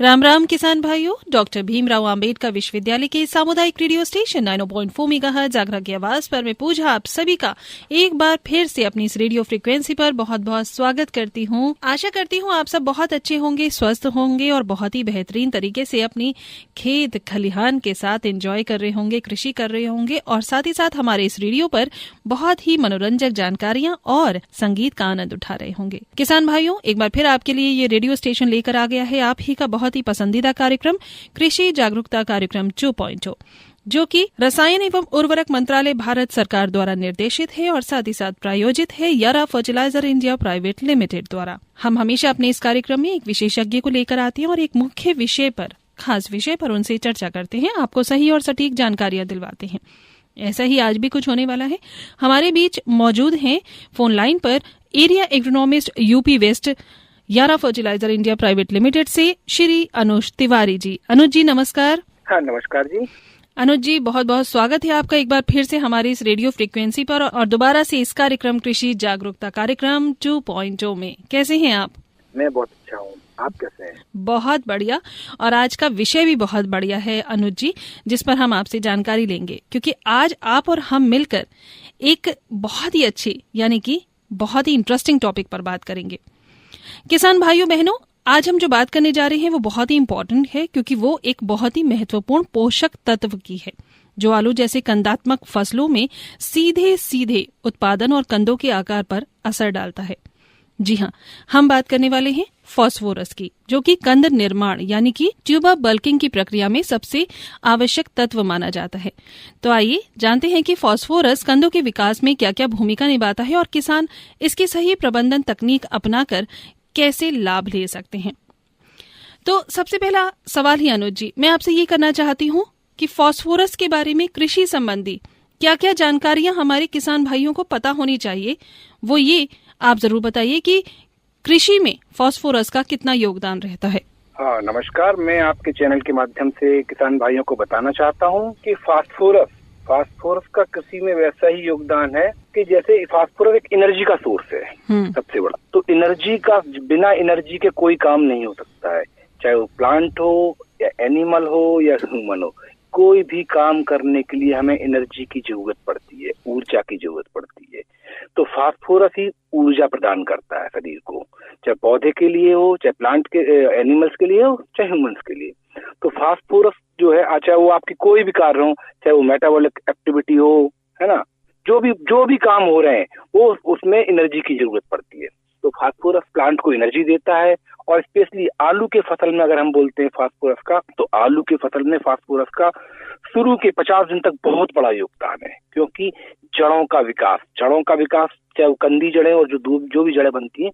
राम राम किसान भाइयों, डॉक्टर भीमराव अंबेडकर विश्वविद्यालय के सामुदायिक रेडियो स्टेशन 90.4 मेगाहर्ट्ज जागरण की आवाज पर मैं पूजा आप सभी का एक बार फिर से अपनी इस रेडियो फ्रीक्वेंसी पर बहुत बहुत स्वागत करती हूँ। आशा करती हूँ आप सब बहुत अच्छे होंगे, स्वस्थ होंगे और बहुत ही बेहतरीन तरीके से अपनी खेत खलिहान के साथ एंजॉय कर रहे होंगे, कृषि कर रहे होंगे और साथ ही साथ हमारे इस रेडियो पर बहुत ही मनोरंजक जानकारियां और संगीत का आनंद उठा रहे होंगे। किसान भाइयों, एक बार फिर आपके लिए ये रेडियो स्टेशन लेकर आ गया है आप ही का बहुत ही पसंदीदा कार्यक्रम कृषि जागरूकता कार्यक्रम 2.0, जो कि रसायन एवं उर्वरक मंत्रालय भारत सरकार द्वारा निर्देशित है और साथ ही साथ प्रायोजित है यारा फर्टिलाइजर इंडिया प्राइवेट लिमिटेड द्वारा। हम हमेशा अपने इस कार्यक्रम में एक विशेषज्ञ को लेकर आते हैं और एक मुख्य विषय पर, खास विषय पर उनसे चर्चा करते हैं, आपको सही और सटीक जानकारियां दिलवाते हैं। ऐसा ही आज भी कुछ होने वाला है। हमारे बीच मौजूद हैं फोन लाइन पर एरिया एग्रोनॉमिस्ट यूपी वेस्ट यारा फर्टिलाइजर इंडिया प्राइवेट लिमिटेड से श्री अनुज तिवारी जी। अनुज जी नमस्कार। हाँ नमस्कार जी। अनुज जी, बहुत बहुत स्वागत है आपका एक बार फिर से हमारी इस रेडियो फ्रीक्वेंसी पर और दोबारा से इस कार्यक्रम कृषि जागरूकता कार्यक्रम 2.0 में। कैसे हैं आप? मैं बहुत अच्छा हूँ, आप कैसे हैं? बहुत बढ़िया। और आज का विषय भी बहुत बढ़िया है अनुज जी, जिस पर हम आपसे जानकारी लेंगे, क्योंकि आज आप और हम मिलकर एक बहुत ही अच्छी यानी कि बहुत ही इंटरेस्टिंग टॉपिक पर बात करेंगे। किसान भाइयों बहनों, आज हम जो बात करने जा रहे हैं वो बहुत ही इम्पोर्टेंट है, क्योंकि वो एक बहुत ही महत्वपूर्ण पोषक तत्व की है जो आलू जैसे कंदात्मक फसलों में सीधे सीधे उत्पादन और कंदों के आकार पर असर डालता है। जी हाँ, हम बात करने वाले हैं फास्फोरस की, जो कि कंद निर्माण यानी कि ट्यूबर बल्किंग की प्रक्रिया में सबसे आवश्यक तत्व माना जाता है। तो आइए जानते हैं कि फास्फोरस कंदों के विकास में क्या क्या भूमिका निभाता है और किसान इसकी सही प्रबंधन तकनीक अपनाकर कैसे लाभ ले सकते हैं। तो सबसे पहला सवाल ही अनुज जी, मैं आपसे ये करना चाहती हूँ कि फास्फोरस के बारे में कृषि संबंधी क्या क्या जानकारियां हमारे किसान भाइयों को पता होनी चाहिए, वो ये आप जरूर बताइए कि कृषि में फास्फोरस का कितना योगदान रहता है। हाँ नमस्कार, मैं आपके चैनल के माध्यम से किसान भाइयों को बताना चाहता हूँ कि फास्फोरस का कृषि में वैसा ही योगदान है कि जैसे फास्फोरस एक एनर्जी का सोर्स है सबसे बड़ा। तो एनर्जी का, बिना एनर्जी के कोई काम नहीं हो सकता है, चाहे वो प्लांट हो या एनिमल हो या ह्यूमन हो। कोई भी काम करने के लिए हमें एनर्जी की जरूरत पड़ती है, ऊर्जा की जरूरत पड़ती है। तो फास्फोरस ही ऊर्जा प्रदान करता है शरीर को, चाहे पौधे के लिए हो, चाहे प्लांट के एनिमल्स के लिए हो, चाहे ह्यूमंस के लिए। तो फास्फोरस जो है, चाहे वो आपकी कोई भी कार्य हो, चाहे वो मेटाबॉलिक एक्टिविटी हो, है ना, जो भी काम हो रहे हैं वो उसमें एनर्जी की जरूरत पड़ती है। तो फास्फोरस प्लांट को एनर्जी देता है। और स्पेशली आलू के फसल में अगर हम बोलते हैं फास्फोरस का, तो आलू के फसल में फास्फोरस का शुरू के 50 दिन तक बहुत बड़ा योगदान है, क्योंकि जड़ों का विकास, चाहे वो कंदी जड़ें और जो भी जड़ें बनती हैं,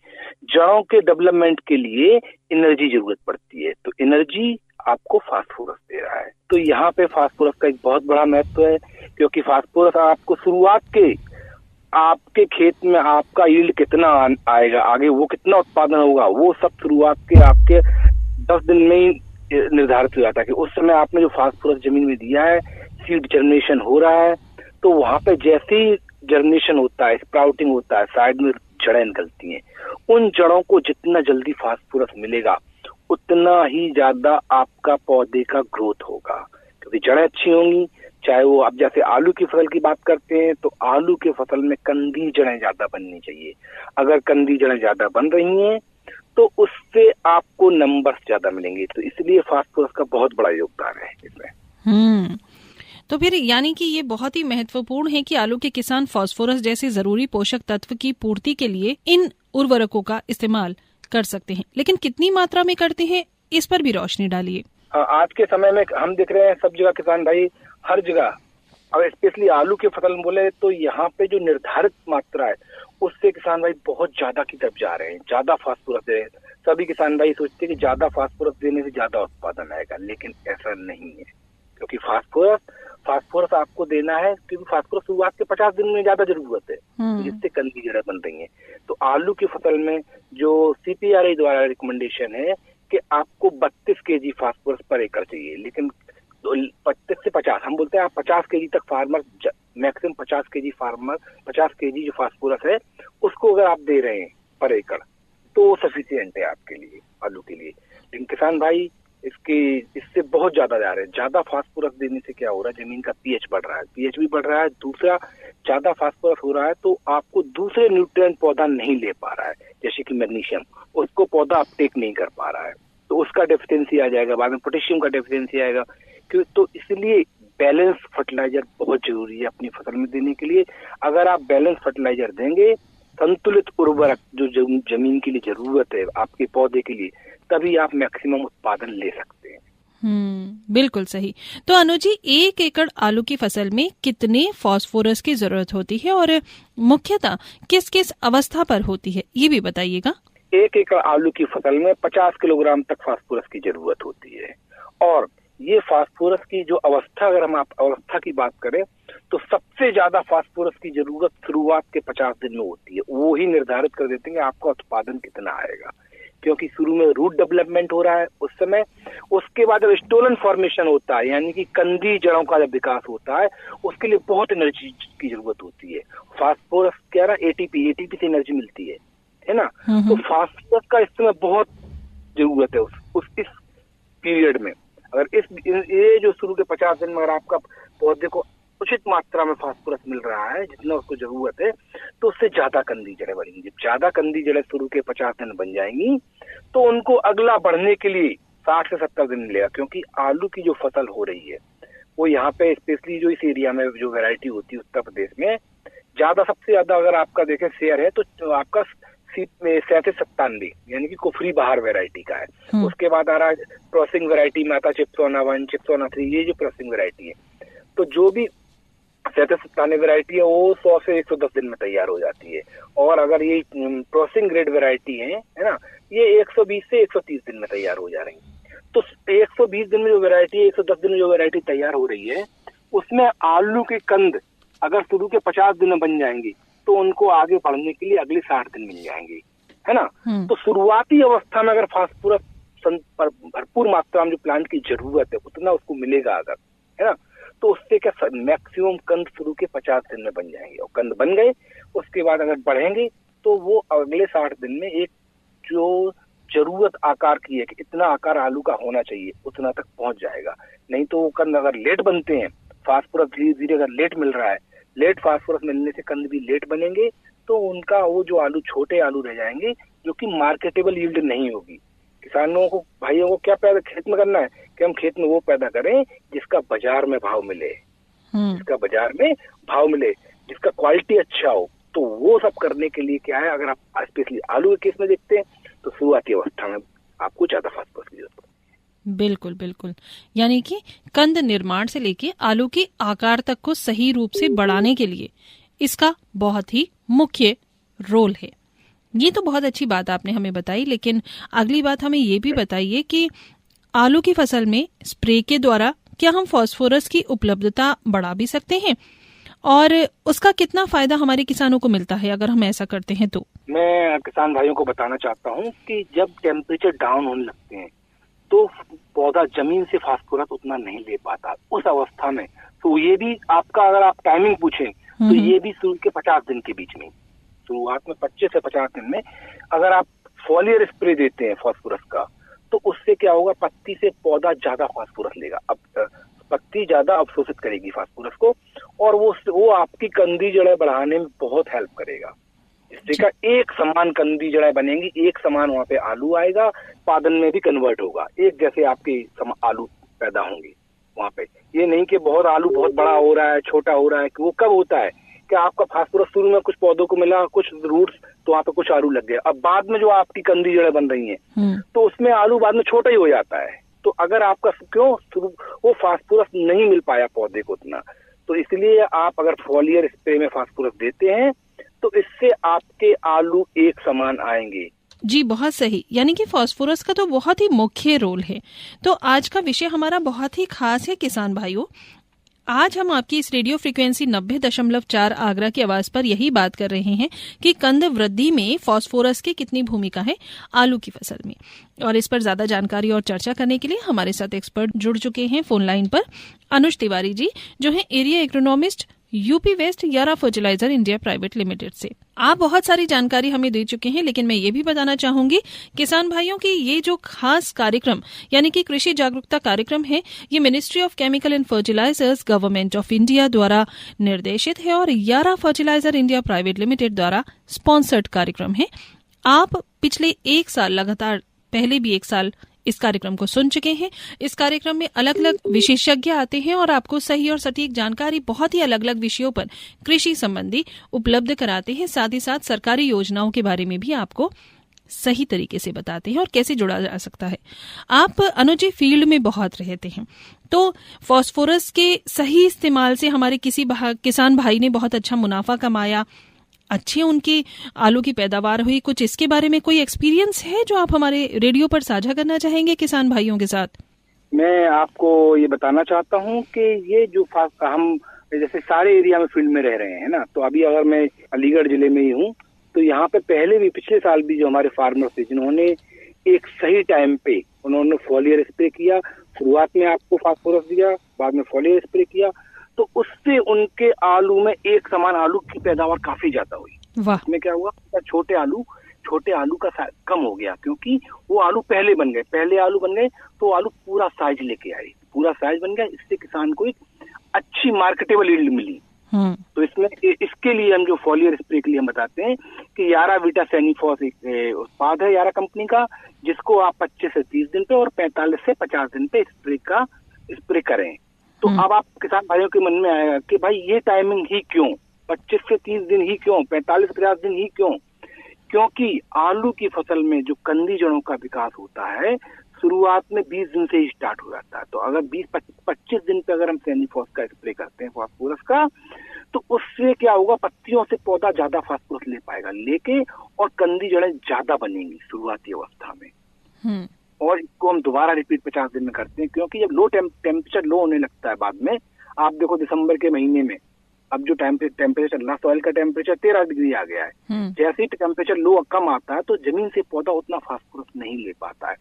जड़ों के डेवलपमेंट के लिए एनर्जी जरूरत पड़ती है। तो एनर्जी आपको फास्फोरस दे रहा है। तो यहाँ पे फास्फोरस का एक बहुत बड़ा महत्व है, क्योंकि फास्फोरस आपको शुरुआत के आपके खेत में आपका यील्ड कितना आएगा, आगे वो कितना उत्पादन होगा, वो सब शुरुआत के आपके 10 दिन में ही निर्धारित हो जाता है कि उस समय आपने जो फास्फोरस जमीन में दिया है, सीड जर्मिनेशन हो रहा है। तो वहां पे जैसे ही जर्मिनेशन होता है, स्प्राउटिंग होता है, साइड में जड़ें निकलती हैं, उन जड़ों को जितना जल्दी फास्फोरस मिलेगा उतना ही ज्यादा आपका पौधे का ग्रोथ होगा, क्योंकि जड़ें अच्छी होंगी। चाहे वो आप जैसे आलू की फसल की बात करते हैं, तो आलू के फसल में कंदी जड़ें ज्यादा बननी चाहिए। अगर कंदी जड़ें ज्यादा बन रही हैं तो उससे आपको नंबर्स ज्यादा मिलेंगे। तो इसलिए फास्फोरस का बहुत बड़ा योगदान है इसमें। तो फिर यानी कि ये बहुत ही महत्वपूर्ण है कि आलू के किसान फास्फोरस जैसे जरूरी पोषक तत्व की पूर्ति के लिए इन उर्वरकों का इस्तेमाल कर सकते हैं, लेकिन कितनी मात्रा में करते हैं, इस पर भी रोशनी डालिए। आज के समय में हम देख रहे हैं सब जगह किसान भाई, हर जगह, और स्पेशली आलू के फसल में बोले तो यहाँ पे जो निर्धारित मात्रा है उससे किसान भाई बहुत ज्यादा की तरफ जा रहे हैं, ज्यादा फास्फोरस दे रहे हैं। सभी किसान भाई सोचते हैं कि ज्यादा फास्फोरस देने से ज्यादा उत्पादन आएगा, लेकिन ऐसा नहीं है, क्योंकि फास्फोरस आपको देना है, क्योंकि फास्फोरस शुरुआत के 50 दिन में ज्यादा जरूरत है, जिससे कंदी जड़ें बन रही है। तो आलू की फसल में जो सीपीआरआई द्वारा रिकमेंडेशन है कि आपको 32 kg फास्फोरस पर एकड़ चाहिए, लेकिन 32 से 50, हम बोलते हैं आप 50 kg तक फार्मर, मैक्सिमम 50 kg जो फास्फोरस है उसको अगर आप दे रहे हैं पर एकड़, तो सफिशिएंट है आपके लिए, आलू के लिए। लेकिन किसान भाई इससे बहुत ज्यादा जा रहे हैं। ज्यादा फास्फोरस देने से क्या हो रहा है, जमीन का पीएच बढ़ रहा है, पीएच भी बढ़ रहा है। दूसरा, ज्यादा फास्फोरस हो रहा है तो आपको दूसरे न्यूट्रिएंट पौधा नहीं ले पा रहा है, जैसे कि मैग्नीशियम, उसको पौधा अपटेक नहीं कर पा रहा है, तो उसका डेफिशिएंसी आ जाएगा। बाद में पोटेशियम का डेफिशिएंसी आएगा। तो इसलिए बैलेंस फर्टिलाइजर बहुत जरूरी है अपनी फसल में देने के लिए। अगर आप बैलेंस फर्टिलाइजर देंगे, संतुलित उर्वरक जो जमीन के लिए जरूरत है आपके पौधे के लिए, तभी आप मैक्सिमम उत्पादन ले सकते हैं। बिल्कुल सही। तो अनुज जी, 1 एकड़ आलू की फसल में कितने फास्फोरस की जरूरत होती है और मुख्यतः किस किस अवस्था पर होती है, ये भी बताइएगा। 1 एकड़ आलू की फसल में 50 किलोग्राम तक फास्फोरस की जरूरत होती है। और ये फास्फोरस की जो अवस्था, अगर हम अवस्था की बात करें तो सबसे ज्यादा फास्फोरस की जरूरत शुरुआत के 50 दिन में होती है। वो ही निर्धारित कर देते हैं कि आपका उत्पादन कितना आएगा, क्योंकि शुरू में रूट डेवलपमेंट हो रहा है उस समय। उसके बाद जब स्टोलन फॉर्मेशन होता है, यानी कि कंदी जड़ों का जब विकास होता है, उसके लिए बहुत एनर्जी की जरूरत होती है। फास्फोरस क्या रहा, एटीपी से एनर्जी मिलती है ना। तो फास्फोरस का इस समय बहुत जरूरत है इस पीरियड में। अगर ये जो शुरू के 50 दिन में अगर आपका पौधे को उचित मात्रा में फास्फोरस मिल रहा है, जितना उसको जरूरत है, तो उससे ज्यादा कंदी जड़ें बढ़ेंगी। जब ज्यादा कंदी जड़ें शुरू के 50 दिन बन जाएंगी तो उनको अगला बढ़ने के लिए 60 से 70 दिन मिलेगा। क्योंकि आलू की जो फसल हो रही है वो यहाँ पे स्पेशली जो इस एरिया में जो वैरायटी होती है उत्तर प्रदेश में, सबसे ज्यादा अगर आपका देखें शेयर है तो आपका 37-97 यानी कि कुफरी बहार वैरायटी का है। उसके बाद आ रहा है क्रॉसिंग वैरायटी में आता है चिप्सोना 1, चिप्सोना 3, ये जो क्रॉसिंग वैरायटी है। तो जो भी 37-97 वैरायटी है वो 100 से 110 दिन में तैयार हो जाती है। और अगर ये क्रॉसिंग ग्रेड वैरायटी है ना, ये 120 से 130 दिन में तैयार हो जा रही है। तो 120 दिन में जो वैरायटी है, 110 दिन में जो वैरायटी तैयार हो रही है, उसमें आलू के कंद अगर शुरू के 50 दिन में बन जाएंगी तो उनको आगे बढ़ने के लिए अगले 60 दिन मिल जाएंगे, है ना। तो शुरुआती अवस्था में अगर फास्फोरस भरपूर मात्रा में जो प्लांट की जरूरत है उतना उसको मिलेगा अगर, है ना, तो उससे क्या मैक्सिमम कंद शुरू के 50 दिन में बन जाएंगे। और कंद बन गए, उसके बाद अगर बढ़ेंगे तो वो अगले 60 दिन में एक जो जरूरत आकार की है कि इतना आकार आलू का होना चाहिए उतना तक पहुंच जाएगा। नहीं तो वो कंद अगर लेट बनते हैं, फास्फोरस धीरे धीरे अगर लेट मिल रहा है, लेट फास्फोरस मिलने से कंद भी लेट बनेंगे, तो उनका वो जो आलू छोटे आलू रह जाएंगे जो कि मार्केटेबल यील्ड नहीं होगी। किसानों को, भाइयों को क्या पैदा खेत में करना है कि हम खेत में वो पैदा करें जिसका बाजार में भाव मिले, जिसका बाजार में भाव मिले, जिसका क्वालिटी अच्छा हो। तो वो सब करने के लिए क्या है, अगर आप स्पेशली आलू के केस में देखते हैं तो शुरुआती अवस्था में आपको ज्यादा फास्फोरस की जरूरत है। बिल्कुल बिल्कुल, यानी कि कंद निर्माण से लेके आलू के आकार तक को सही रूप से बढ़ाने के लिए इसका बहुत ही मुख्य रोल है। ये तो बहुत अच्छी बात आपने हमें बताई, लेकिन अगली बात हमें ये भी बताइए कि आलू की फसल में स्प्रे के द्वारा क्या हम फास्फोरस की उपलब्धता बढ़ा भी सकते हैं और उसका कितना फायदा हमारे किसानों को मिलता है अगर हम ऐसा करते हैं तो? मैं किसान भाइयों को बताना चाहता हूँ कि जब टेम्परेचर डाउन होने लगते हैं तो पौधा जमीन से फास्फोरस उतना नहीं ले पाता। उस अवस्था में तो ये भी आपका, अगर आप टाइमिंग पूछें तो ये भी शुरू के 50 दिन के बीच में, शुरुआत में 25 से 50 दिन में अगर आप फॉलियर स्प्रे देते हैं फास्फोरस का, तो उससे क्या होगा, पत्ती से पौधा ज्यादा फास्फोरस लेगा। अब पत्ती ज्यादा अवशोषित करेगी फास्फोरस को और वो आपकी कंदी जड़ें बढ़ाने में बहुत हेल्प करेगा। इससे का एक समान कंदी जड़ें बनेंगी, एक समान वहाँ पे आलू आएगा, उत्पादन में भी कन्वर्ट होगा, एक जैसे आपके आलू पैदा होंगे वहाँ पे। ये नहीं कि बहुत आलू बहुत बड़ा हो रहा है, छोटा हो रहा है, कि वो कब होता है कि आपका फास्फोरस शुरू में कुछ पौधों को मिला, कुछ रूट्स, तो वहाँ पे कुछ आलू लग गया। अब बाद में जो आपकी कंदी जड़ें बन रही हैं तो उसमें आलू बाद में छोटा ही हो जाता है। तो अगर आपका वो फास्फोरस नहीं मिल पाया पौधे को उतना, तो इसलिए आप अगर फॉलियर स्प्रे में फास्फोरस देते हैं तो इससे आपके आलू एक समान आएंगे। जी बहुत सही, यानी कि फास्फोरस का तो बहुत ही मुख्य रोल है। तो आज का विषय हमारा बहुत ही खास है किसान भाइयों। आज हम आपकी इस रेडियो फ्रीक्वेंसी 90.4 आगरा की आवाज पर यही बात कर रहे हैं कि कंद वृद्धि में फास्फोरस की कितनी भूमिका है आलू की फसल में। और इस पर ज्यादा जानकारी और चर्चा करने के लिए हमारे साथ एक्सपर्ट जुड़ चुके हैं फोन लाइन पर। अनुज तिवारी जी जो है एरिया एग्रोनॉमिस्ट यूपी वेस्ट यारा फर्टिलाइजर इंडिया प्राइवेट लिमिटेड से। आप बहुत सारी जानकारी हमें दे चुके हैं, लेकिन मैं ये भी बताना चाहूंगी किसान भाइयों की ये जो खास कार्यक्रम यानी कि कृषि जागरूकता कार्यक्रम है, ये ministry of chemical and fertilisers government of India द्वारा निर्देशित है और Yara fertiliser India private limited द्वारा स्पॉन्सर्ड कार्यक्रम है। आप पिछले एक साल लगातार, पहले भी एक साल इस कार्यक्रम को सुन चुके हैं। इस कार्यक्रम में अलग अलग विशेषज्ञ आते हैं और आपको सही और सटीक जानकारी बहुत ही अलग अलग विषयों पर कृषि संबंधी उपलब्ध कराते हैं। साथ ही साथ सरकारी योजनाओं के बारे में भी आपको सही तरीके से बताते हैं और कैसे जुड़ा जा सकता है। आप अनुज जी फील्ड में बहुत रहते हैं, तो फास्फोरस के सही इस्तेमाल से हमारे किसी किसान भाई ने बहुत अच्छा मुनाफा कमाया, अच्छी उनकी आलू की पैदावार हुई, कुछ इसके बारे में कोई एक्सपीरियंस है जो आप हमारे रेडियो पर साझा करना चाहेंगे किसान भाइयों के साथ? मैं आपको ये बताना चाहता हूँ कि ये जो हम जैसे सारे एरिया में फील्ड में रह रहे हैं ना, तो अभी अगर मैं अलीगढ़ जिले में ही हूँ, तो यहाँ पे पहले भी पिछले साल भी जो हमारे फार्मर्स थे जिन्होंने एक सही टाइम पे उन्होंने फॉलियर स्प्रे किया, शुरुआत में आपको फास्फोरस दिया, बाद में फॉलियर स्प्रे किया, तो उससे उनके आलू में एक समान आलू की पैदावार काफी ज्यादा हुई। वाह। इसमें क्या हुआ, छोटे आलू का कम हो गया, क्योंकि वो आलू पहले आलू बन गए तो आलू पूरा साइज लेके आए, पूरा साइज बन गया। इससे किसान को एक अच्छी मार्केटेबल यील्ड मिली। तो इसमें इसके लिए हम जो फॉलियर स्प्रे के लिए हम बताते हैं कि यारा वीटा सैनिफॉस एक उत्पाद है यारा कंपनी का, जिसको आप 25 से 30 दिन पे और 45 से 50 दिन पे स्प्रे करें। तो अब आप किसान भाइयों के मन में आएगा कि भाई ये टाइमिंग ही क्यों, 25 से 30 दिन ही क्यों, 45 से 50 दिन ही क्यों? क्योंकि आलू की फसल में जो कंदी जड़ों का विकास होता है शुरुआत में 20 दिन से ही स्टार्ट हो जाता है। तो अगर 20-25 दिन पे अगर हम सैनिफॉस का स्प्रे करते हैं फास्फोरस का, तो उससे क्या होगा, पत्तियों से पौधा ज्यादा फास्फोरस ले पाएगा लेके, और कंदी जड़ें ज्यादा बनेंगी शुरुआती अवस्था में। और इसको हम दोबारा रिपीट 50 दिन में करते हैं, क्योंकि जब टेम्परेचर लो होने लगता है बाद में, आप देखो दिसंबर के महीने में अब जो टेम्परेचर चल रहा, सॉइल का टेम्परेचर 13 डिग्री आ गया है। जैसे ही टेम्परेचर लो कम आता है तो जमीन से पौधा उतना फास्फोरस नहीं ले पाता है।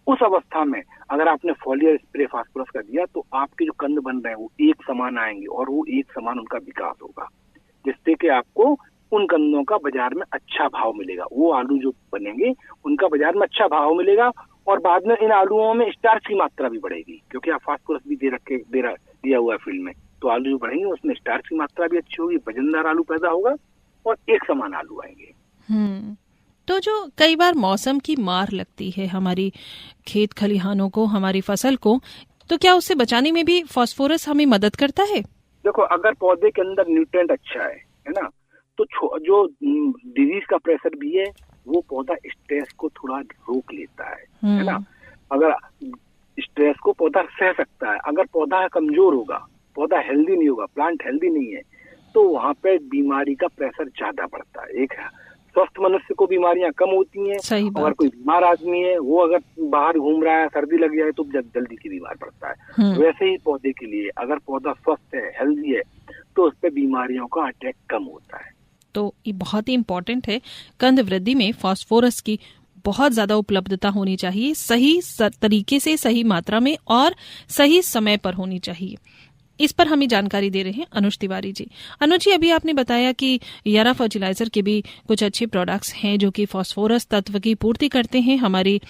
उस अवस्था में अगर आपने फॉलियर स्प्रे फास्फोरस का दिया तो आपके जो कंद बन रहे हैं वो एक समान आएंगे और वो एक समान उनका विकास होगा, जिससे कि आपको उन कंदों का बाजार में अच्छा भाव मिलेगा। वो आलू जो बनेंगे उनका बाजार में अच्छा भाव मिलेगा, और बाद में इन आलूओं में स्टार्च की मात्रा भी बढ़ेगी, क्योंकि आप फास्फोरस भी दिया हुआ है फील्ड में। तो आलू जो बढ़ेंगे उसमें स्टार्च की मात्रा भी अच्छी होगी, वजनदार आलू पैदा होगा और एक समान आलू आएंगे। तो जो कई बार मौसम की मार लगती है हमारी खेत खलिहानों को, हमारी फसल को, तो क्या उससे बचाने में भी फास्फोरस हमें मदद करता है? देखो, अगर पौधे के अंदर न्यूट्रिएंट अच्छा है ना, तो जो डिजीज का प्रेशर भी है वो पौधा स्ट्रेस को थोड़ा रोक लेता है ना। अगर स्ट्रेस को पौधा सह सकता है, अगर पौधा कमजोर होगा, पौधा हेल्दी नहीं होगा, प्लांट हेल्दी नहीं है, तो वहाँ पे बीमारी का प्रेशर ज्यादा बढ़ता है। एक स्वस्थ मनुष्य को बीमारियां कम होती हैं, अगर कोई बीमार आदमी है वो अगर बाहर घूम रहा है, सर्दी लग जाए तो जल्दी की बीमार पड़ता है। वैसे ही पौधे के लिए अगर पौधा स्वस्थ है, हेल्दी है, तो उस पर बीमारियों का अटैक कम होता है। तो ये बहुत ही इम्पोर्टेंट है, कंद वृद्धि में फास्फोरस की बहुत ज्यादा उपलब्धता होनी चाहिए, सही तरीके से, सही मात्रा में और सही समय पर होनी चाहिए। इस पर हमें जानकारी दे रहे हैं अनुज तिवारी जी। अनुज जी, अभी आपने बताया कि यारा फर्टिलाइजर के भी कुछ अच्छे प्रोडक्ट्स हैं जो कि फास्फोरस तत्व की पूर्ति करते हैं हमारी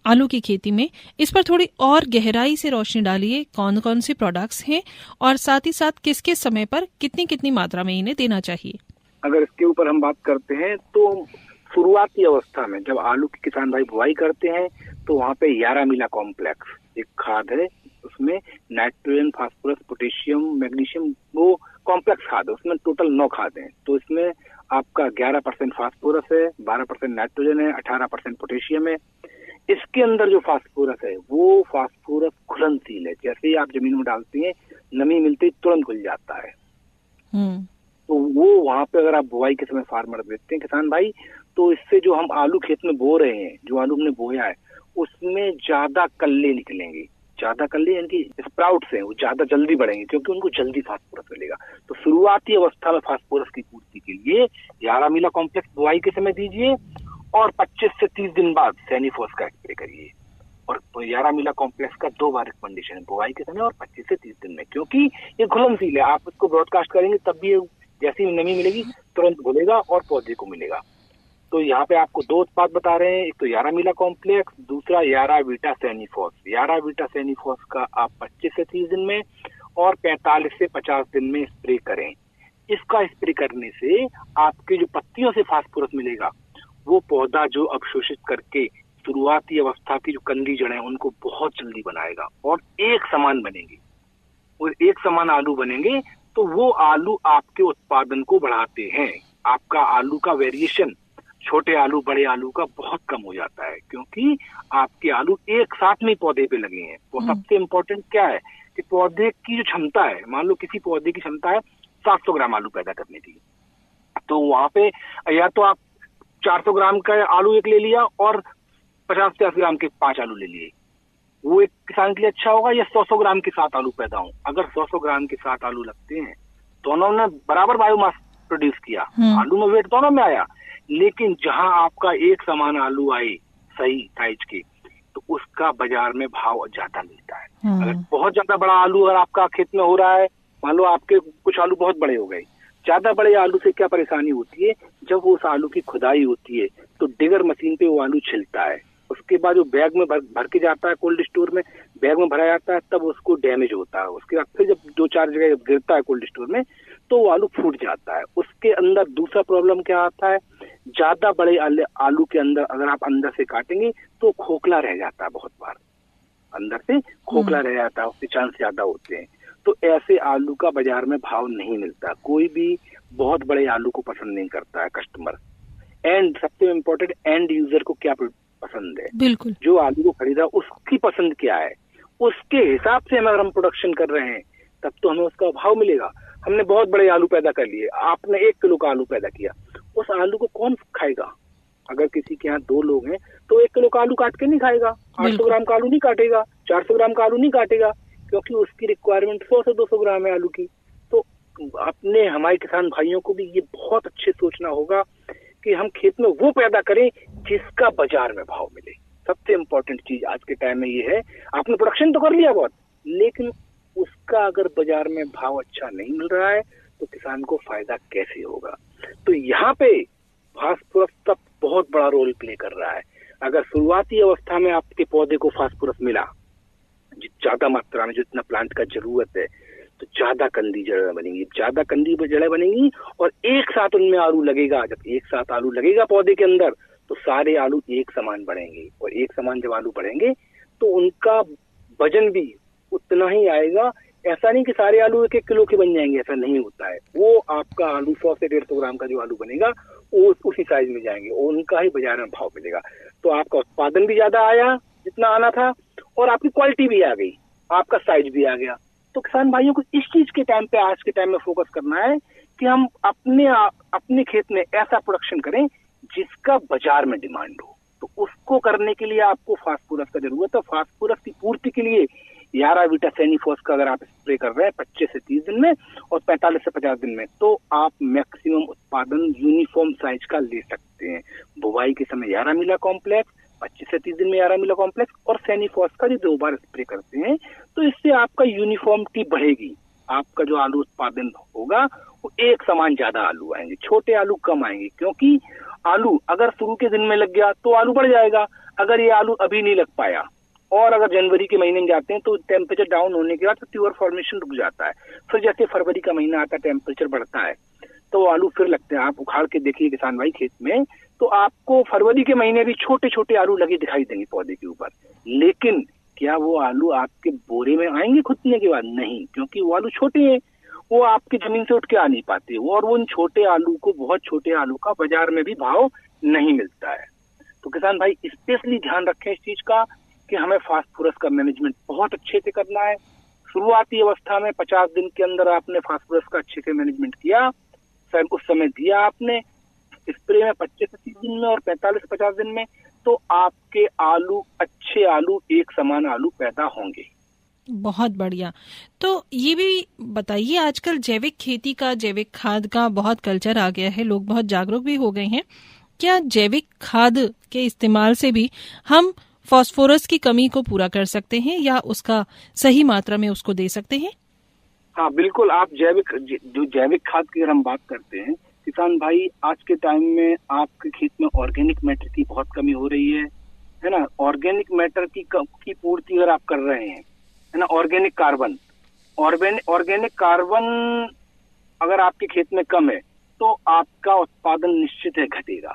आलू की खेती में। इस पर थोड़ी और गहराई से रोशनी डालिए, कौन कौन से प्रोडक्ट्स हैं और साथ ही साथ किस किस समय पर कितनी कितनी मात्रा में इन्हें देना चाहिए? अगर इसके ऊपर हम बात करते हैं तो शुरुआती अवस्था में जब आलू के किसान भाई बुआई करते हैं तो वहाँ पे यारा मिला कॉम्प्लेक्स एक खाद है, उसमें नाइट्रोजन, फास्फोरस, पोटेशियम, मैग्नीशियम, वो कॉम्प्लेक्स खाद है, उसमें टोटल 9 खाद हैं। तो इसमें आपका 11% फास्फोरस है, 12% नाइट्रोजन है, 18% पोटेशियम है। इसके अंदर जो फास्फोरस है वो फास्फोरस घुलनशील है, जैसे ही आप जमीन में डालते हैं नमी मिलती तुरंत घुल जाता है। तो वो वहाँ पे अगर आप बुआई के समय फार्मर देखते हैं किसान भाई, तो इससे जो हम आलू खेत में बो रहे हैं, जो आलू हमने बोया है, उसमें ज्यादा कल्ले निकलेंगे, ज्यादा कल्ले यानी कि स्प्राउट्स हैं, वो ज्यादा जल्दी बढ़ेंगे क्योंकि उनको जल्दी फास्फोरस मिलेगा। तो शुरुआती अवस्था में फास्फोरस की पूर्ति के लिए यारा मिला कॉम्प्लेक्स बुआई के समय दीजिए और 25 से 30 दिन बाद सैनिफॉस का स्प्रे करिए। और 11 मिला कॉम्प्लेक्स का 2 बार रिकमेंडेशन है, बुआई के समय और 25 से 30 दिन में, क्योंकि ये घुलनशील है। आप इसको ब्रॉडकास्ट करेंगे तब भी जैसी नमी मिलेगी तुरंत घुलेगा और पौधे को मिलेगा। तो यहाँ पे आपको 2 उत्पाद बता रहे हैं, एक तो 11 मिला कॉम्प्लेक्स, दूसरा 11 बीटा सैनिफॉस। 11 बीटा सैनिफॉस का आप 25 से 30 दिन में और 45 से 50 दिन में स्प्रे करें। इसका स्प्रे करने से आपके जो पत्तियों से फास्फोरस मिलेगा वो पौधा जो अवशोषित करके शुरुआती अवस्था की जो कंदी जड़ें उनको बहुत जल्दी बनाएगा और एक समान बनेंगे। और एक समान आलू बनेंगे तो वो आलू आपके उत्पादन को बढ़ाते हैं। आपका आलू का वेरिएशन छोटे आलू बड़े आलू का बहुत कम हो जाता है, क्योंकि आपके आलू एक साथ में पौधे पे लगे हैं। तो सबसे इम्पोर्टेंट क्या है कि पौधे की जो क्षमता है, मान लो किसी पौधे की क्षमता है 700 ग्राम आलू पैदा करने की, तो वहां पे या तो आप 400 ग्राम का आलू एक ले लिया और 50 से 80 ग्राम के 5 आलू ले लिए, वो एक किसान के लिए अच्छा होगा, या 100 ग्राम के 7 आलू पैदा हो। अगर 100 ग्राम के 7 आलू लगते हैं, दोनों ने बराबर बायोमास प्रोड्यूस किया, आलू में वेट दोनों में आया, लेकिन जहां आपका एक समान आलू आए सही साइज के, तो उसका बाजार में भाव ज्यादा मिलता है। अगर बहुत ज्यादा बड़ा आलू अगर आपका खेत में हो रहा है, मान लो आपके कुछ आलू बहुत बड़े हो गए, ज्यादा बड़े आलू से क्या परेशानी होती है, जब उस आलू की खुदाई होती है तो डिगर मशीन पे वो आलू छिलता है, उसके बाद जो बैग में भर के जाता है कोल्ड स्टोर में, बैग में भरा जाता है, तब उसको डैमेज होता है। उसके बाद फिर जब 2-4 जगह गिरता है कोल्ड स्टोर में तो वो आलू फूट जाता है। उसके अंदर दूसरा प्रॉब्लम क्या आता है, ज्यादा बड़े आलू के अंदर अगर आप अंदर से काटेंगे तो खोखला रह जाता है, बहुत बार अंदर से खोखला रह जाता है, उसके चांस ज्यादा होते हैं। तो ऐसे आलू का बाजार में भाव नहीं मिलता। कोई भी बहुत बड़े आलू को पसंद नहीं करता है कस्टमर। एंड सबसे इम्पोर्टेंट, एंड यूजर को क्या पसंद है, बिल्कुल जो आलू को खरीदा उसकी पसंद क्या है, उसके हिसाब से अगर हम प्रोडक्शन कर रहे हैं तब तो हमें उसका भाव मिलेगा। हमने बहुत बड़े आलू पैदा कर लिए, आपने 1 किलो का आलू पैदा किया, उस आलू को कौन खाएगा? अगर किसी के यहाँ 2 लोग हैं तो 1 किलो का आलू काट के नहीं खाएगा, 800 ग्राम का आलू नहीं काटेगा, 400 ग्राम का आलू नहीं काटेगा, क्योंकि उसकी रिक्वायरमेंट 100 से 200 ग्राम है आलू की। तो अपने हमारे किसान भाइयों को भी ये बहुत अच्छे सोचना होगा कि हम खेत में वो पैदा करें जिसका बाजार में भाव मिले। सबसे इम्पोर्टेंट चीज आज के टाइम में ये है, आपने प्रोडक्शन तो कर लिया बहुत, लेकिन उसका अगर बाजार में भाव अच्छा नहीं मिल रहा है तो किसान को फायदा कैसे होगा? तो यहाँ पे फास्फोरस का बहुत बड़ा रोल प्ले कर रहा है। अगर शुरुआती अवस्था में आपके पौधे को फास्फोरस मिला ज्यादा मात्रा में, जितना प्लांट का जरूरत है, तो ज्यादा कंदी जड़ें बनेंगी, ज्यादा कंदी जड़ें बनेंगी और एक साथ उनमें आलू लगेगा। जब एक साथ आलू लगेगा पौधे के अंदर तो सारे आलू एक समान बढ़ेंगे, और एक समान जब आलू बढ़ेंगे तो उनका वजन भी उतना ही आएगा। ऐसा नहीं कि सारे आलू 1-1 किलो के बन जाएंगे, ऐसा नहीं होता है। वो आपका आलू 100 से 150 ग्राम का जो आलू बनेगा वो उसी साइज में जाएंगे, उनका ही बाजार में भाव मिलेगा। तो आपका उत्पादन भी ज्यादा आया जितना आना था, और आपकी क्वालिटी भी आ गई, आपका साइज भी आ गया। तो किसान भाइयों को इस चीज के टाइम पे, आज के टाइम में फोकस करना है कि हम अपने खेत में ऐसा प्रोडक्शन करें जिसका बाजार में डिमांड हो। तो उसको करने के लिए आपको फास्फोरस का जरूरत है। फास्फोरस की पूर्ति के लिए 11 बीटा सैनिफॉस का अगर आप स्प्रे कर रहे हैं 25 से 30 दिन में और 45 से 50 दिन में, तो आप मैक्सिमम उत्पादन यूनिफॉर्म साइज का ले सकते हैं। बुवाई के समय 11 मिला कॉम्प्लेक्स, 25 से 30 दिन में 11 मिला कॉम्प्लेक्स और सैनिफॉस का जो 2 बार स्प्रे करते हैं, तो इससे आपका यूनिफॉर्मिटी बढ़ेगी। आपका जो आलू उत्पादन होगा वो एक समान ज्यादा आलू आएंगे, छोटे आलू कम आएंगे। क्योंकि आलू अगर शुरू के दिन में लग गया तो आलू बढ़ जाएगा। अगर ये आलू अभी नहीं लग पाया और अगर जनवरी के महीने में जाते हैं तो टेम्परेचर डाउन होने के बाद ट्यूबर फॉर्मेशन रुक जाता है। फिर जैसे फरवरी का महीना आता है, टेम्परेचर बढ़ता है, तो वो आलू फिर लगते हैं। आप उखाड़ के देखिए किसान भाई खेत में, तो आपको फरवरी के महीने भी छोटे छोटे आलू लगे दिखाई देंगे पौधे के ऊपर। लेकिन क्या वो आलू आपके बोरे में आएंगे खुदने के बाद? नहीं, क्योंकि वो आलू छोटे हैं, वो आपकी जमीन से उठ के आ नहीं पाते, और वो उन छोटे आलू को, बहुत छोटे आलू का बाजार में भी भाव नहीं मिलता है। तो किसान भाई स्पेशली ध्यान रखें इस चीज का कि हमें फास्फोरस का मैनेजमेंट बहुत अच्छे से करना है। शुरुआती अवस्था में 50 दिन के अंदर आपने फास्फोरस का अच्छे से मैनेजमेंट किया, उस समय दिया आपने स्प्रे में 25 से 30 दिन में और 45 से 50 दिन में, तो आपके आलू, अच्छे आलू, एक समान आलू पैदा होंगे। बहुत बढ़िया। तो ये भी बताइए, आजकल जैविक खेती का, जैविक खाद का बहुत कल्चर आ गया है, लोग बहुत जागरूक भी हो गए हैं। क्या जैविक खाद के इस्तेमाल से भी हम फास्फोरस की कमी को पूरा कर सकते हैं या उसका सही मात्रा में उसको दे सकते हैं? हाँ बिल्कुल, आप जैविक खाद की अगर हम बात करते हैं किसान भाई, आज के टाइम में आपके खेत में ऑर्गेनिक मैटर की बहुत कमी हो रही है ना। ऑर्गेनिक मैटर की पूर्ति अगर आप कर रहे हैं, है ना, ऑर्गेनिक कार्बन अगर आपके खेत में कम है तो आपका उत्पादन निश्चित है घटेगा।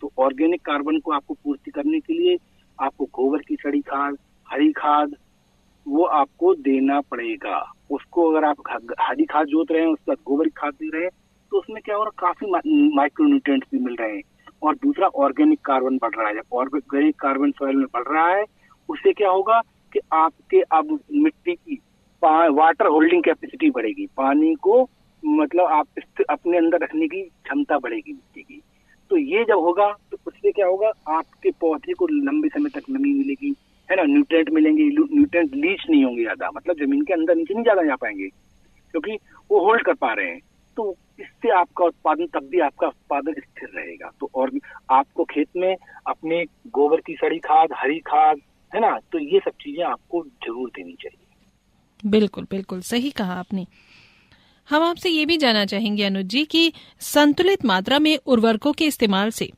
तो ऑर्गेनिक कार्बन को आपको पूर्ति करने के लिए आपको गोबर की सड़ी खाद, हरी खाद वो आपको देना पड़ेगा। उसको अगर आप हरी खाद जोत रहे हैं, उसके बाद गोबर की खाद दे रहे हैं, तो उसमें क्या हो रहा है, काफी माइक्रोन्यूट्रिएंट्स भी मिल रहे हैं। और दूसरा ऑर्गेनिक कार्बन बढ़ रहा है। जब ऑर्गेनिक कार्बन सॉइल में बढ़ रहा है, उससे क्या होगा कि आपके अब मिट्टी की वाटर होल्डिंग कैपेसिटी बढ़ेगी, पानी को मतलब आप अपने अंदर रखने की क्षमता बढ़ेगी मिट्टी की। तो ये जब होगा तो उससे क्या होगा, आपके पौधे को लंबे समय तक नमी मिलेगी, है ना, न्यूट्रिएंट मिलेंगे, न्यूट्रिएंट लीच नहीं होंगे ज्यादा, मतलब जमीन के अंदर नीचे नहीं ज्यादा जा पाएंगे क्योंकि वो होल्ड कर पा रहे हैं। तो इससे आपका उत्पादन, तब भी आपका उत्पादन स्थिर रहेगा। तो और आपको खेत में अपने गोबर की सड़ी खाद, हरी खाद, है ना, तो ये सब चीजें आपको जरूर देनी चाहिए। बिल्कुल बिल्कुल सही कहा आपने। हम आपसे ये भी जानना चाहेंगे अनुज जी कि संतुलित मात्रा में उर्वरकों के इस्तेमाल से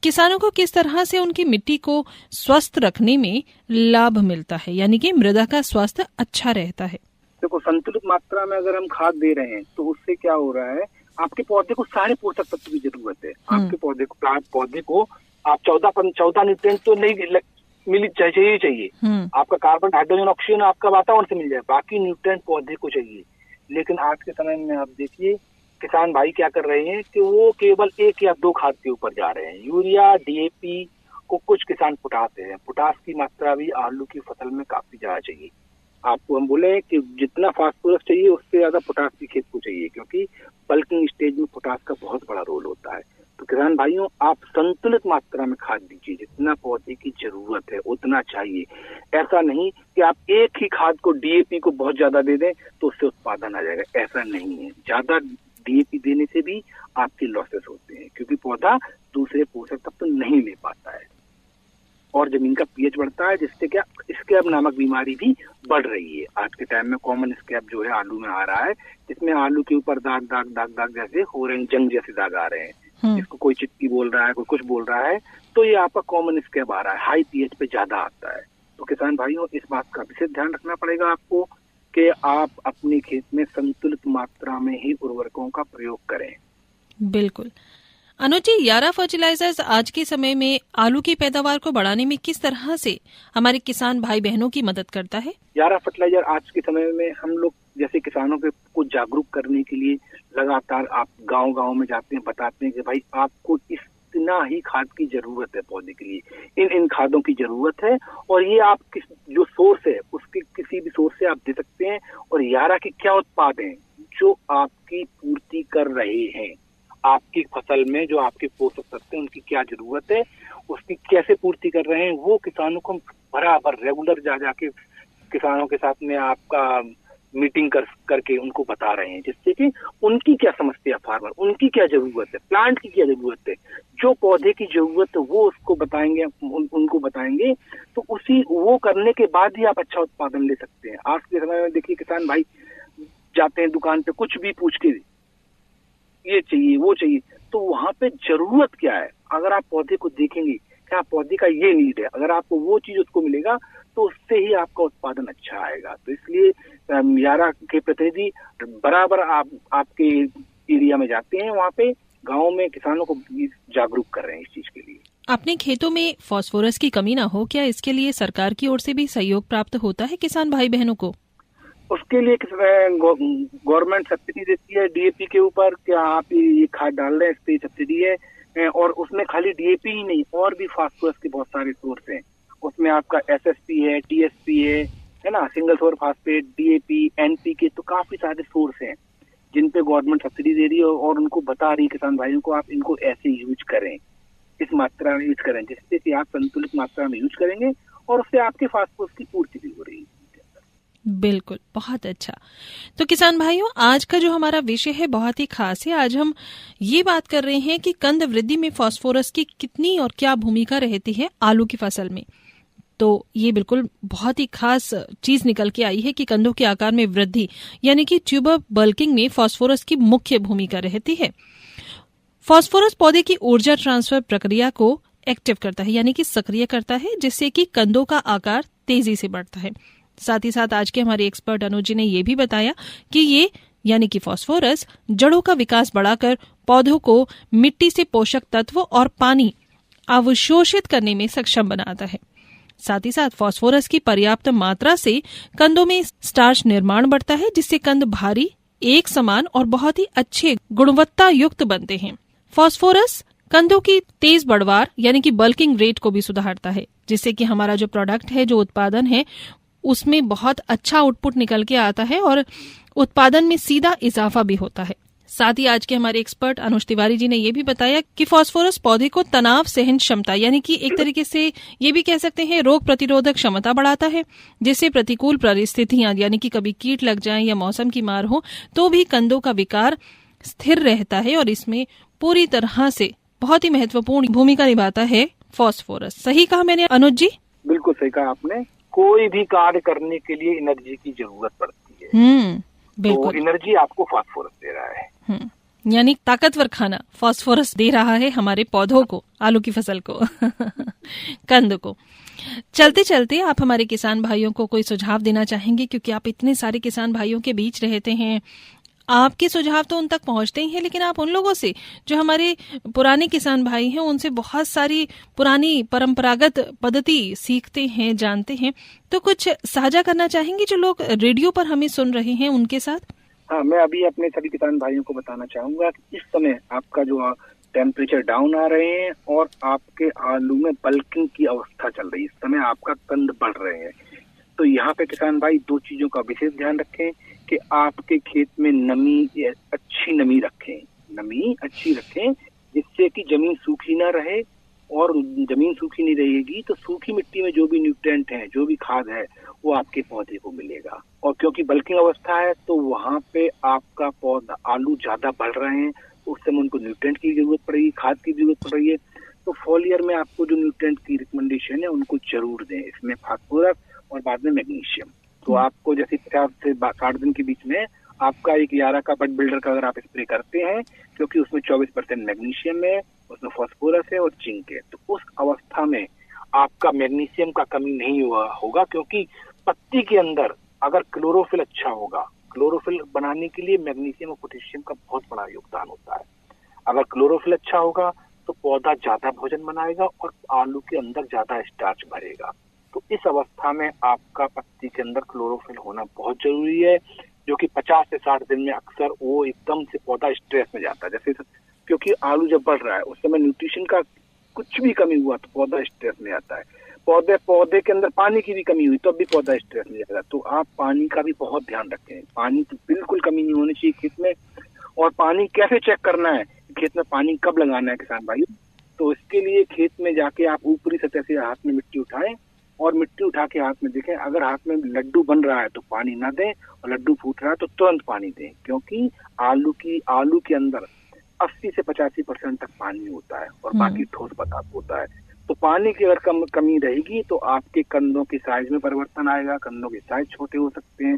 किसानों को किस तरह से उनकी मिट्टी को स्वस्थ रखने में लाभ मिलता है, यानी कि मृदा का स्वास्थ्य अच्छा रहता है। देखो, संतुलित मात्रा में अगर हम खाद दे रहे हैं तो उससे क्या हो रहा है, आपके पौधे को सारे पोषक तत्व की जरूरत है। आपके पौधे को आप 14 न्यूट्रिएंट तो नहीं मिली चाहिए। आपका कार्बन, हाइड्रोजन, ऑक्सीजन आपका वातावरण से मिल जाए, बाकी न्यूट्रिएंट पौधे को चाहिए। लेकिन आज के समय में आप देखिए किसान भाई क्या कर रहे हैं कि वो केवल 1 या 2 खाद के ऊपर जा रहे हैं। यूरिया, डीएपी को कुछ किसान पोटास दे रहे हैं। पोटास की मात्रा भी आलू की फसल में काफी ज्यादा चाहिए। आपको हम बोले कि जितना फास्फोरस चाहिए उससे ज्यादा पोटास भी खेत को चाहिए, क्योंकि बल्किंग स्टेज में पोटास का बहुत बड़ा रोल होता है। तो किसान भाइयों, आप संतुलित मात्रा में खाद दीजिए, जितना पौधे की जरूरत है उतना चाहिए। ऐसा नहीं कि आप एक ही खाद को, डीएपी को बहुत ज्यादा दे दें तो उससे उत्पादन आ जाएगा, ऐसा नहीं है। ज्यादा डीएपी देने से भी आपके लॉसेस होते हैं, क्योंकि पौधा दूसरे पोषक तत्व नहीं ले पाता है और जमीन का पीएच बढ़ता है, जिससे क्या स्कैब नामक बीमारी भी बढ़ रही है। आज के टाइम में कॉमन स्कैब जो है आलू में आ रहा है, जिसमें आलू के ऊपर दाग दाग दाग दाग जैसे हो रहे हैं, जंग जैसे दाग आ रहे हैं, जिसको कोई चिट्टी बोल रहा है, कोई कुछ बोल रहा है, तो ये आपका कॉमन स्कैब आ रहा है, हाई पीएच पे ज्यादा आता है। तो किसान भाइयों, इस बात का विशेष ध्यान रखना पड़ेगा आपको कि आप अपने खेत में संतुलित मात्रा में ही उर्वरकों का प्रयोग करें। बिल्कुल। अनुज जी, यारा फर्टिलाइजर्स आज के समय में आलू की पैदावार को बढ़ाने में किस तरह से हमारे किसान भाई बहनों की मदद करता है? यारा फर्टिलाइजर आज के समय में हम लोग जैसे किसानों को जागरूक करने के लिए लगातार आप गांव में जाते हैं, बताते हैं कि भाई आपको इतना ही खाद की जरूरत है पौधे के लिए, इन खादों की जरूरत है, और ये आप जो सोर्स है उसके किसी भी सोर्स से आप दे सकते हैं। और यारा के क्या उत्पाद हैं जो आपकी पूर्ति कर रहे हैं, आपकी फसल में जो आपके पोषक तत्व हैं उनकी क्या जरूरत है, उसकी कैसे पूर्ति कर रहे हैं, वो किसानों को बराबर रेगुलर जाके किसानों के साथ में आपका मीटिंग करके उनको बता रहे हैं, जिससे कि उनकी क्या समस्या, फार्मर उनकी क्या जरूरत है, प्लांट की क्या जरूरत है, जो पौधे की जरूरत है वो उसको बताएंगे, उनको बताएंगे। तो वो करने के बाद ही आप अच्छा उत्पादन ले सकते हैं। आज के समय में देखिए किसान भाई जाते हैं दुकान पे, कुछ भी पूछ के ये चाहिए वो चाहिए, तो वहाँ पे जरूरत क्या है, अगर आप पौधे को देखेंगे क्या पौधे का ये नीड है, अगर आपको वो चीज उसको मिलेगा तो उससे ही आपका उत्पादन अच्छा आएगा। तो इसलिए यारा के प्रतिनिधि बराबर आपके एरिया में जाते हैं, वहाँ पे गाँव में किसानों को जागरूक कर रहे हैं इस चीज के लिए। अपने खेतों में फास्फोरस की कमी ना हो, क्या इसके लिए सरकार की ओर से भी सहयोग प्राप्त होता है किसान भाई बहनों को? उसके लिए गवर्नमेंट सब्सिडी देती है डीएपी के ऊपर, क्या आप ये खाद डाल रहे हैं, इस पे सब्सिडी है। और उसमें खाली डीएपी ही नहीं, और भी फास्फोरस के बहुत सारे सोर्स हैं। उसमें आपका एसएसपी है, टीएसपी है ना, single super phosphate, DAP, NPK, तो काफी सारे सोर्स हैं जिन पे गवर्नमेंट सब्सिडी दे रही है और उनको बता रही है किसान भाइयों को आप इनको ऐसे यूज करें, इस मात्रा में यूज करें, जिससे कि आप संतुलित मात्रा में यूज करेंगे और उससे आपके फास्फोरस की पूर्ति भी हो रही है। बिल्कुल, बहुत अच्छा। तो किसान भाइयों, आज का जो हमारा विषय है बहुत ही खास है। आज हम ये बात कर रहे हैं कि कंद वृद्धि में फास्फोरस की कितनी और क्या भूमिका रहती है आलू की फसल में। तो ये बिल्कुल बहुत ही खास चीज निकल के आई है कि कंदों के आकार में वृद्धि यानी कि ट्यूबर बल्किंग में फास्फोरस की मुख्य भूमिका रहती है। फास्फोरस पौधे की ऊर्जा ट्रांसफर प्रक्रिया को एक्टिव करता है यानी कि सक्रिय करता है, जिससे कि कंदों का आकार तेजी से बढ़ता है। साथ ही साथ आज के हमारे एक्सपर्ट अनुज जी ने यह भी बताया कि ये यानी कि फास्फोरस जड़ों का विकास बढ़ाकर पौधों को मिट्टी से पोषक तत्व और पानी अवशोषित करने में सक्षम बनाता है। साथ ही साथ फास्फोरस की पर्याप्त मात्रा से कंदों में स्टार्च निर्माण बढ़ता है, जिससे कंद भारी, एक समान और बहुत ही अच्छे गुणवत्ता युक्त बनते हैं। फास्फोरस कंदों की तेज बढ़वार यानी कि बल्किंग रेट को भी सुधारता है, जिससे कि हमारा जो प्रोडक्ट है, जो उत्पादन है, उसमें बहुत अच्छा आउटपुट निकल के आता है और उत्पादन में सीधा इजाफा भी होता है। साथ ही आज के हमारे एक्सपर्ट अनुज तिवारी जी ने यह भी बताया कि फास्फोरस पौधे को तनाव सहन क्षमता यानी कि एक तरीके से ये भी कह सकते हैं रोग प्रतिरोधक क्षमता बढ़ाता है, जिससे प्रतिकूल परिस्थितियां यानी कि कभी कीट लग जाएं या मौसम की मार हो तो भी कंदों का विकार स्थिर रहता है और इसमें पूरी तरह से बहुत ही महत्वपूर्ण भूमिका निभाता है फास्फोरस। सही कहा मैंने अनुज जी? बिल्कुल सही कहा आपने। कोई भी कार्य करने के लिए एनर्जी की जरूरत पड़ती है। बिल्कुल। तो एनर्जी आपको फास्फोरस दे रहा है। यानी ताकतवर खाना फास्फोरस दे रहा है हमारे पौधों को, आलू की फसल को कंद को। चलते चलते आप हमारे किसान भाइयों को कोई सुझाव देना चाहेंगे, क्योंकि आप इतने सारे किसान भाइयों के बीच रहते हैं, आपके सुझाव तो उन तक पहुंचते ही हैं, लेकिन आप उन लोगों से जो हमारे पुराने किसान भाई हैं उनसे बहुत सारी पुरानी परंपरागत पद्धति सीखते हैं, जानते हैं, तो कुछ साझा करना चाहेंगे जो लोग रेडियो पर हमें सुन रहे हैं उनके साथ? हाँ, मैं अभी अपने सभी किसान भाइयों को बताना चाहूंगा कि इस समय आपका जो टेम्परेचर डाउन आ रहे हैं और आपके आलू में बल्किंग की अवस्था चल रही है, इस समय आपका कंद बढ़ रहे हैं, तो यहाँ पे किसान भाई दो चीजों का विशेष ध्यान रखें कि आपके खेत में अच्छी नमी रखें, जिससे कि जमीन सूखी ना रहे। और जमीन सूखी नहीं रहेगी तो सूखी मिट्टी में जो भी न्यूट्रिएंट है, जो भी खाद है, वो आपके पौधे को मिलेगा। और क्योंकि बल्किंग अवस्था है तो वहाँ पे आपका पौधा आलू ज्यादा बढ़ रहे हैं, उस समय उनको न्यूट्रिएंट की जरूरत पड़ेगी, खाद की जरूरत पड़ रही है। तो फॉलियर में आपको जो न्यूट्रिएंट की रिकमेंडेशन है उनको जरूर दें, इसमें फास्फोरस और बाद में मैग्नीशियम। तो आपको जैसे 50 से 60 दिन के बीच में आपका एक यारा का बड बिल्डर का अगर आप स्प्रे करते हैं, क्योंकि उसमें 24% मैग्नीशियम है, उसमें फास्फोरस है और जिंक है, तो उस अवस्था में आपका मैग्नीशियम का कमी नहीं होगा, क्योंकि पत्ती के अंदर अगर क्लोरोफिल अच्छा होगा, क्लोरोफिल बनाने के लिए मैग्नीशियम और पोटेशियम का बहुत बड़ा योगदान होता है। अगर क्लोरोफिल अच्छा होगा तो पौधा ज्यादा भोजन बनाएगा और आलू के अंदर ज्यादा स्टार्च भरेगा। तो इस अवस्था में आपका पत्ती के अंदर क्लोरोफिल होना बहुत जरूरी है, जो कि 50 से 60 दिन में अक्सर वो एकदम से पौधा स्ट्रेस में जाता है। जैसे क्योंकि आलू जब बढ़ रहा है उस समय न्यूट्रिशन का कुछ भी कमी हुआ तो पौधा स्ट्रेस में आता है। पौधे के अंदर पानी की भी कमी हुई तो भी पौधा स्ट्रेस में जाएगा। तो आप पानी का भी बहुत ध्यान रखें, पानी की बिल्कुल कमी नहीं होनी चाहिए खेत में। और पानी कैसे चेक करना है, खेत में पानी कब लगाना है किसान भाई, तो इसके लिए खेत में जाके आप ऊपरी सतह से हाथ में मिट्टी उठाएं और मिट्टी उठा के हाथ में देखें, अगर हाथ में लड्डू बन रहा है तो पानी ना दें, और लड्डू फूट रहा है तो तुरंत पानी दें, क्योंकि आलू के अंदर 80 से 85% तक पानी होता है और बाकी ठोस पदार्थ होता है। तो पानी की अगर कमी रहेगी तो आपके कंदों के साइज में परिवर्तन आएगा, कंदों के साइज छोटे हो सकते हैं,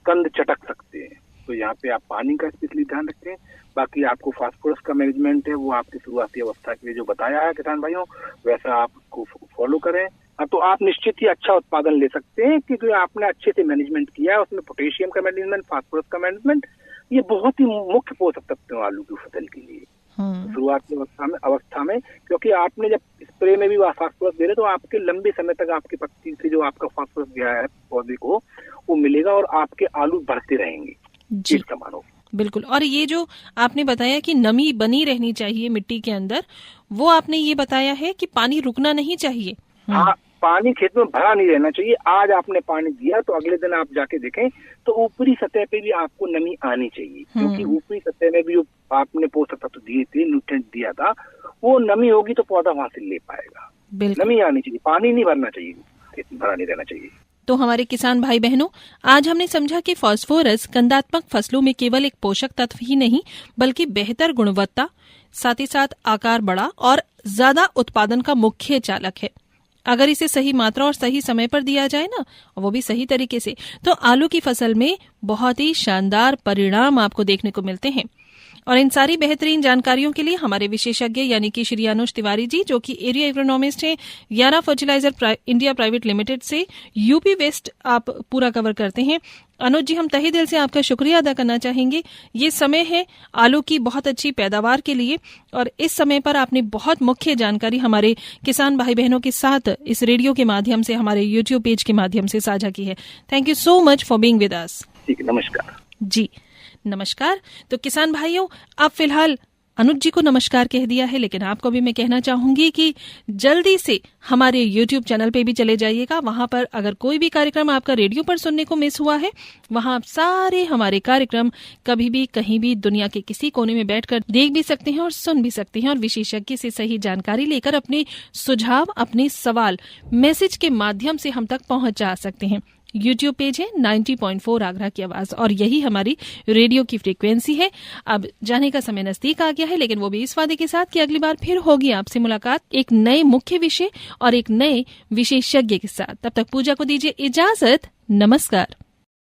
कंद चटक सकते हैं। तो यहाँ पे आप पानी का स्पेशली ध्यान रखें। बाकी आपको फास्फोरस का मैनेजमेंट है वो आपकी शुरुआती अवस्था के लिए जो बताया है किसान भाइयों, वैसा आप उसको फॉलो करें, तो आप निश्चित ही अच्छा उत्पादन ले सकते हैं, क्योंकि आपने अच्छे से मैनेजमेंट किया है। उसमें पोटेशियम का मैनेजमेंट, फास्फोरस का मैनेजमेंट, ये बहुत ही मुख्य पोषक तत्व हैं आलू की फसल के लिए शुरुआती अवस्था में, क्योंकि आपने जब स्प्रे में भी फास्फोरस दे रहे तो आपके लंबे समय तक आपकी पत्ती से जो आपका फास्फोरस गया है पौधे को वो मिलेगा और आपके आलू बढ़ते रहेंगे जी। बिल्कुल। और ये जो आपने बताया कि नमी बनी रहनी चाहिए मिट्टी के अंदर, वो आपने ये बताया है कि पानी रुकना नहीं चाहिए। हाँ, पानी खेत में भरा नहीं रहना चाहिए। आज आपने पानी दिया तो अगले दिन आप जाके देखें तो ऊपरी सतह पे भी आपको नमी आनी चाहिए, क्योंकि ऊपरी सतह में भी जो आपने पोषक तत्व दिए थे, न्यूट्रिएंट दिया था, वो नमी होगी तो पौधा वहां से ले पाएगा। नमी आनी चाहिए, पानी नहीं भरना चाहिए, खेत में भरा नहीं रहना चाहिए। तो हमारे किसान भाई बहनों, आज हमने समझा कि फास्फोरस कंदात्मक फसलों में केवल एक पोषक तत्व ही नहीं बल्कि बेहतर गुणवत्ता, साथ ही साथ आकार बड़ा और ज्यादा उत्पादन का मुख्य चालक है। अगर इसे सही मात्रा और सही समय पर दिया जाए ना, वो भी सही तरीके से, तो आलू की फसल में बहुत ही शानदार परिणाम आपको देखने को मिलते हैं। और इन सारी बेहतरीन जानकारियों के लिए हमारे विशेषज्ञ यानी कि श्री अनुज तिवारी जी, जो कि एरिया एग्रोनॉमिस्ट हैं यारा फर्टिलाइजर इंडिया प्राइवेट लिमिटेड से, यूपी वेस्ट आप पूरा कवर करते हैं। अनुज जी, हम तहे दिल से आपका शुक्रिया अदा करना चाहेंगे। ये समय है आलू की बहुत अच्छी पैदावार के लिए, और इस समय पर आपने बहुत मुख्य जानकारी हमारे किसान भाई बहनों के साथ इस रेडियो के माध्यम से, हमारे यूट्यूब पेज के माध्यम से साझा की है। Thank you so much for being with us. नमस्कार जी, नमस्कार। तो किसान भाइयों, आप फिलहाल अनुज जी को नमस्कार कह दिया है, लेकिन आपको भी मैं कहना चाहूंगी कि जल्दी से हमारे YouTube चैनल पे भी चले जाइएगा। वहां पर अगर कोई भी कार्यक्रम आपका रेडियो पर सुनने को मिस हुआ है, वहां आप सारे हमारे कार्यक्रम कभी भी कहीं भी दुनिया के किसी कोने में बैठकर देख भी सकते हैं और सुन भी सकते हैं, और विशेषज्ञ से सही जानकारी लेकर अपने सुझाव, अपने सवाल मैसेज के माध्यम से हम तक पहुंचा सकते हैं। YouTube पेज है 90.4 आगरा की आवाज, और यही हमारी रेडियो की फ्रीक्वेंसी है। अब जाने का समय नजदीक आ गया है, लेकिन वो भी इस वादे के साथ कि अगली बार फिर होगी आपसे मुलाकात एक नए मुख्य विषय और एक नए विशेषज्ञ के साथ। तब तक पूजा को दीजिए इजाजत। नमस्कार।